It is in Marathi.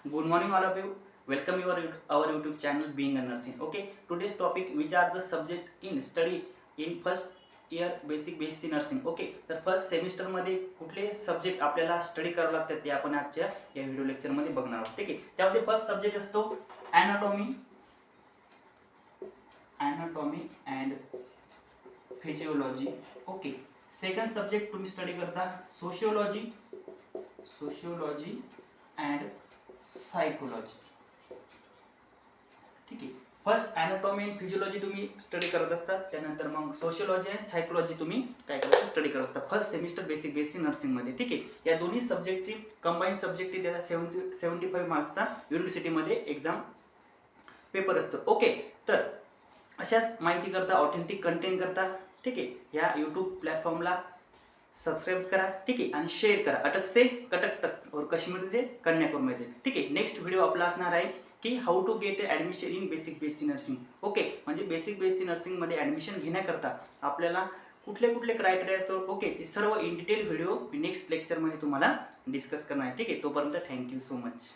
Good morning, all of you. Welcome our YouTube channel Being a Nursing. Okay, today's topic, which are the subject in study in first year basic BSc nursing. Okay, तर फर्स्ट सेमिस्टर मध्ये कुठले सब्जेक्ट आपल्याला स्टडी करावे लागतात ते आपण आजच्या या व्हिडिओ लेक्चर मध्ये बघणार आहोत. ठीक आहे, त्यामध्ये फर्स्ट सब्जेक्ट असतो anatomy and physiology. Okay, second subject तुम्ही स्टडी करता सोशियोलॉजी अँड सायकोलॉजी. ठीक आहे, फर्स्ट ॲनाटॉमी अँड फिजिओलॉजी तुम्ही स्टडी करत असतात, त्यानंतर मग सोशियोलॉजी अँड सायकोलॉजी तुम्ही काय करायचं स्टडी करत असता फर्स्ट सेमिस्टर बेसिक BSc नर्सिंगमध्ये. ठीक आहे, या दोन्ही सब्जेक्टची कंबाईन सब्जेक्ट त्याचा 75 मार्क्सचा युनिव्हर्सिटीमध्ये एक्झाम पेपर असतो. ओके, तर अशाच माहिती करता, ऑथेंटिक कंटेंट करता, ठीक आहे, या यूट्यूब प्लॅटफॉर्मला सब्सक्राइब करा. ठीक आहे, आणि शेअर करा. अटक से कटक तक और कश्मीर से कन्याकुमारी. ठीक आहे, नेक्स्ट व्हिडिओ आपला असणार आहे की how to get admission in basic BSc nursing. Okay, म्हणजे बेसिक BSc नर्सिंगमध्ये ॲडमिशन घेण्याकरता आपल्याला कुठले कुठले क्रायटेरिया असतो. ओके, ते सर्व इन डिटेल व्हिडिओ मी नेक्स्ट लेक्चरमध्ये तुम्हाला डिस्कस करणार आहे. ठीक आहे, तोपर्यंत थँक्यू सो मच.